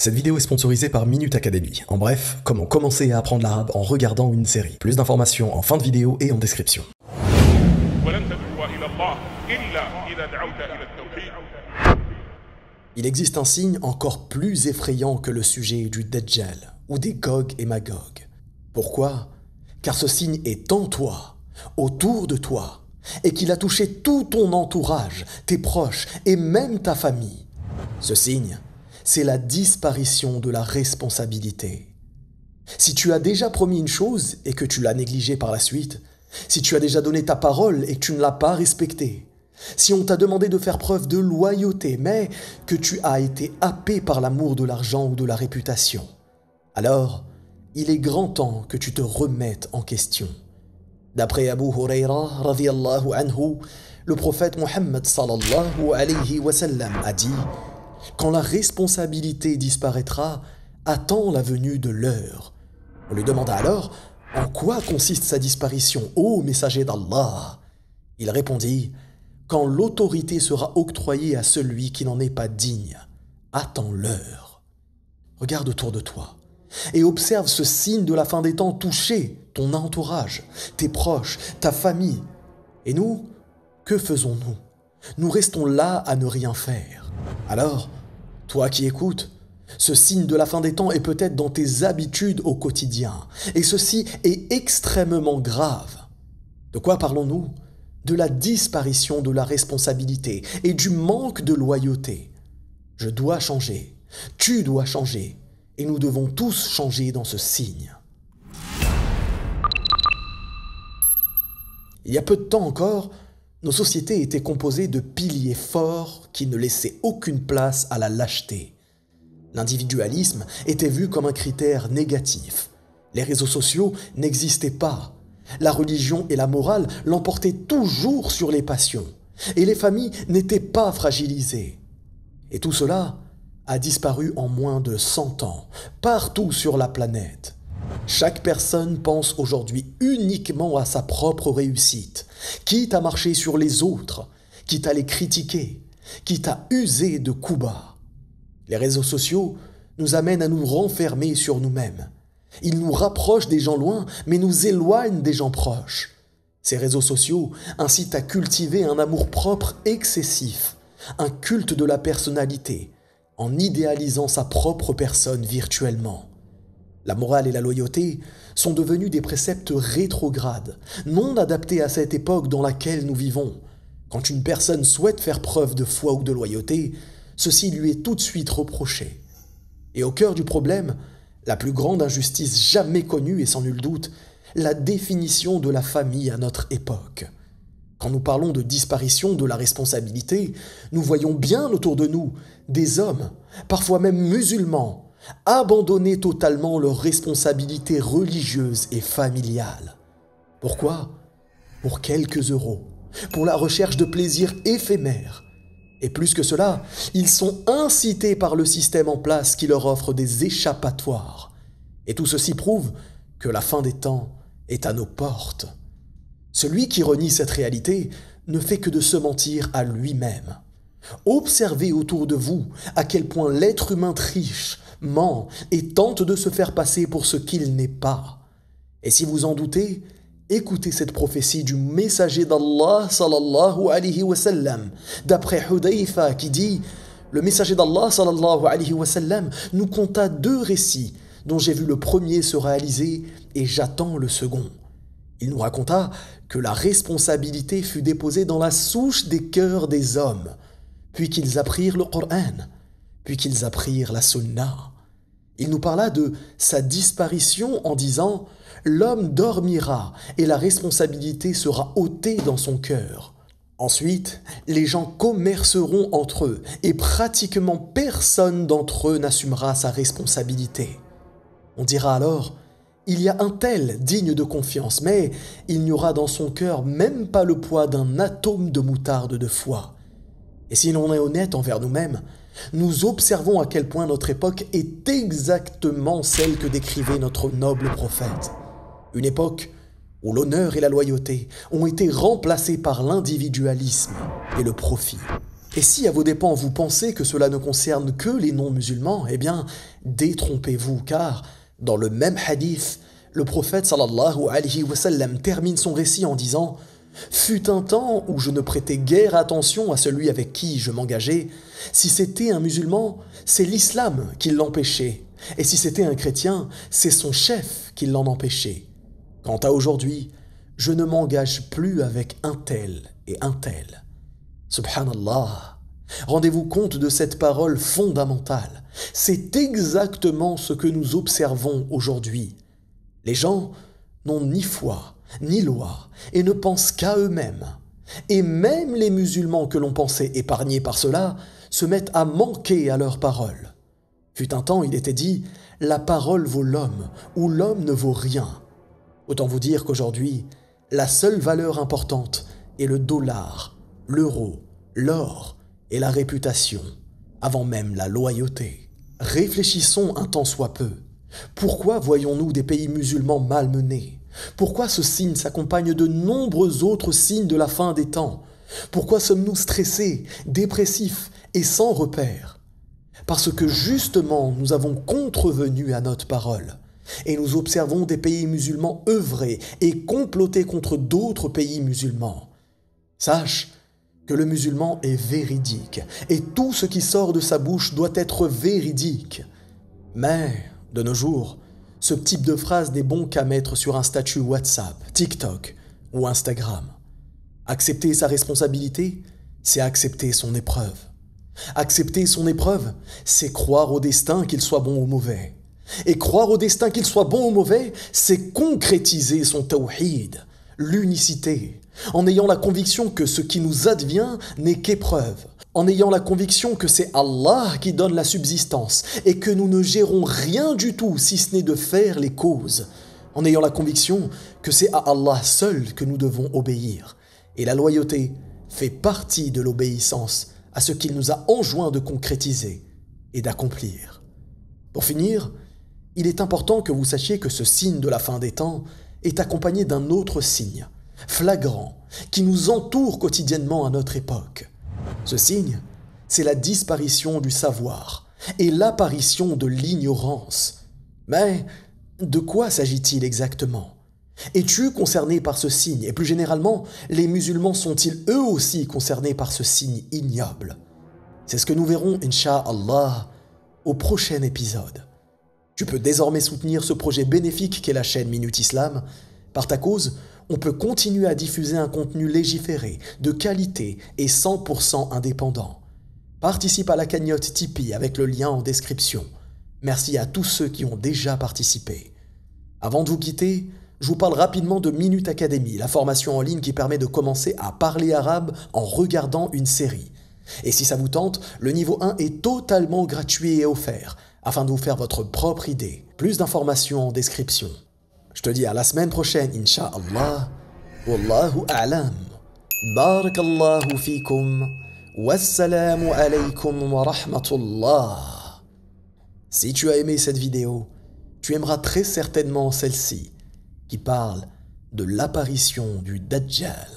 Cette vidéo est sponsorisée par Minute Academy. En bref, comment commencer à apprendre l'arabe en regardant une série. Plus d'informations en fin de vidéo et en description. Il existe un signe encore plus effrayant que le sujet du Dajjal, ou des Gog et Magog. Pourquoi? Car ce signe est en toi, autour de toi, et qu'il a touché tout ton entourage, tes proches et même ta famille. Ce signe, c'est la disparition de la responsabilité. Si tu as déjà promis une chose et que tu l'as négligée par la suite, si tu as déjà donné ta parole et que tu ne l'as pas respectée, si on t'a demandé de faire preuve de loyauté, mais que tu as été happé par l'amour de l'argent ou de la réputation, alors il est grand temps que tu te remettes en question. D'après Abu Huraira, radiyallahu anhu, le prophète Mohammed sallallahu alayhi wa sallam a dit « Quand la responsabilité disparaîtra, attends la venue de l'heure. » On lui demanda alors « En quoi consiste sa disparition, ô messager d'Allah ?» Il répondit « Quand l'autorité sera octroyée à celui qui n'en est pas digne, attends l'heure. » Regarde autour de toi et observe ce signe de la fin des temps toucher ton entourage, tes proches, ta famille. Et nous, que faisons-nous? Nous restons là à ne rien faire. Alors, toi qui écoutes, ce signe de la fin des temps est peut-être dans tes habitudes au quotidien. Et ceci est extrêmement grave. De quoi parlons-nous? De la disparition de la responsabilité et du manque de loyauté. Je dois changer, tu dois changer, et nous devons tous changer dans ce signe. Il y a peu de temps encore, nos sociétés étaient composées de piliers forts qui ne laissaient aucune place à la lâcheté. L'individualisme était vu comme un critère négatif. Les réseaux sociaux n'existaient pas. La religion et la morale l'emportaient toujours sur les passions. Et les familles n'étaient pas fragilisées. Et tout cela a disparu en moins de 100 ans, partout sur la planète. Chaque personne pense aujourd'hui uniquement à sa propre réussite, quitte à marcher sur les autres, quitte à les critiquer, quitte à user de coups bas. Les réseaux sociaux nous amènent à nous renfermer sur nous-mêmes. Ils nous rapprochent des gens loin, mais nous éloignent des gens proches. Ces réseaux sociaux incitent à cultiver un amour-propre excessif, un culte de la personnalité, en idéalisant sa propre personne virtuellement. La morale et la loyauté sont devenus des préceptes rétrogrades, non adaptés à cette époque dans laquelle nous vivons. Quand une personne souhaite faire preuve de foi ou de loyauté, ceci lui est tout de suite reproché. Et au cœur du problème, la plus grande injustice jamais connue et sans nul doute, la définition de la famille à notre époque. Quand nous parlons de disparition de la responsabilité, nous voyons bien autour de nous des hommes, parfois même musulmans, abandonner totalement leurs responsabilités religieuses et familiales. Pourquoi? Pour quelques euros, pour la recherche de plaisirs éphémères. Et plus que cela, ils sont incités par le système en place qui leur offre des échappatoires. Et tout ceci prouve que la fin des temps est à nos portes. Celui qui renie cette réalité ne fait que de se mentir à lui-même. Observez autour de vous à quel point l'être humain triche, ment et tente de se faire passer pour ce qu'il n'est pas. Et si vous en doutez, écoutez cette prophétie du messager d'Allah sallallahu alayhi wa sallam, d'après Hudayfa qui dit « Le messager d'Allah sallallahu alayhi wa sallam nous conta 2 récits dont j'ai vu le premier se réaliser et j'attends le second. Il nous raconta que la responsabilité fut déposée dans la souche des cœurs des hommes, puis qu'ils apprirent le Coran, puis qu'ils apprirent la Sunna. Il nous parla de sa disparition en disant « L'homme dormira et la responsabilité sera ôtée dans son cœur. Ensuite, les gens commerceront entre eux et pratiquement personne d'entre eux n'assumera sa responsabilité. On dira alors « Il y a un tel digne de confiance, mais il n'y aura dans son cœur même pas le poids d'un atome de moutarde de foi. » Et si l'on est honnête envers nous-mêmes, nous observons à quel point notre époque est exactement celle que décrivait notre noble prophète. Une époque où l'honneur et la loyauté ont été remplacés par l'individualisme et le profit. Et si à vos dépens vous pensez que cela ne concerne que les non-musulmans, eh bien, détrompez-vous, car dans le même hadith, le prophète sallallahu alayhi wa sallam termine son récit en disant « Fut un temps où je ne prêtais guère attention à celui avec qui je m'engageais. Si c'était un musulman, c'est l'islam qui l'empêchait. Et si c'était un chrétien, c'est son chef qui l'en empêchait. Quant à aujourd'hui, je ne m'engage plus avec un tel et un tel. » Subhanallah. Rendez-vous compte de cette parole fondamentale. C'est exactement ce que nous observons aujourd'hui. Les gens n'ont ni foi, ni loi, et ne pensent qu'à eux-mêmes. Et même les musulmans que l'on pensait épargnés par cela se mettent à manquer à leur parole. Fut un temps, il était dit, la parole vaut l'homme, ou l'homme ne vaut rien. Autant vous dire qu'aujourd'hui, la seule valeur importante est le dollar, l'euro, l'or et la réputation, avant même la loyauté. Réfléchissons un tant soit peu. Pourquoi voyons-nous des pays musulmans malmenés? Pourquoi ce signe s'accompagne de nombreux autres signes de la fin des temps? Pourquoi sommes-nous stressés, dépressifs et sans repère? Parce que justement nous avons contrevenu à notre parole. Et nous observons des pays musulmans œuvrer et comploter contre d'autres pays musulmans. Sache que le musulman est véridique, et tout ce qui sort de sa bouche doit être véridique. Mais, de nos jours, ce type de phrase n'est bon qu'à mettre sur un statut WhatsApp, TikTok ou Instagram. Accepter sa responsabilité, c'est accepter son épreuve. Accepter son épreuve, c'est croire au destin qu'il soit bon ou mauvais. Et croire au destin qu'il soit bon ou mauvais, c'est concrétiser son tawhid, l'unicité, en ayant la conviction que ce qui nous advient n'est qu'épreuve, en ayant la conviction que c'est Allah qui donne la subsistance et que nous ne gérons rien du tout si ce n'est de faire les causes, en ayant la conviction que c'est à Allah seul que nous devons obéir. Et la loyauté fait partie de l'obéissance à ce qu'il nous a enjoint de concrétiser et d'accomplir. Pour finir, il est important que vous sachiez que ce signe de la fin des temps est accompagné d'un autre signe, flagrant, qui nous entoure quotidiennement à notre époque. Ce signe, c'est la disparition du savoir et l'apparition de l'ignorance. Mais de quoi s'agit-il exactement? Es-tu concerné par ce signe? Et plus généralement, les musulmans sont-ils eux aussi concernés par ce signe ignoble? C'est ce que nous verrons, Inch'Allah, au prochain épisode. Tu peux désormais soutenir ce projet bénéfique qu'est la chaîne Minute Islam. Par ta cause, on peut continuer à diffuser un contenu légiféré, de qualité et 100% indépendant. Participe à la cagnotte Tipeee avec le lien en description. Merci à tous ceux qui ont déjà participé. Avant de vous quitter, je vous parle rapidement de Minute Academy, la formation en ligne qui permet de commencer à parler arabe en regardant une série. Et si ça vous tente, le niveau 1 est totalement gratuit et offert, afin de vous faire votre propre idée. Plus d'informations en description. Je te dis à la semaine prochaine, Inch'Allah. Wallahu a'lam. Barakallahu fikum. Wassalamu alaykum wa rahmatullah. Si tu as aimé cette vidéo, tu aimeras très certainement celle-ci, qui parle de l'apparition du Dajjal.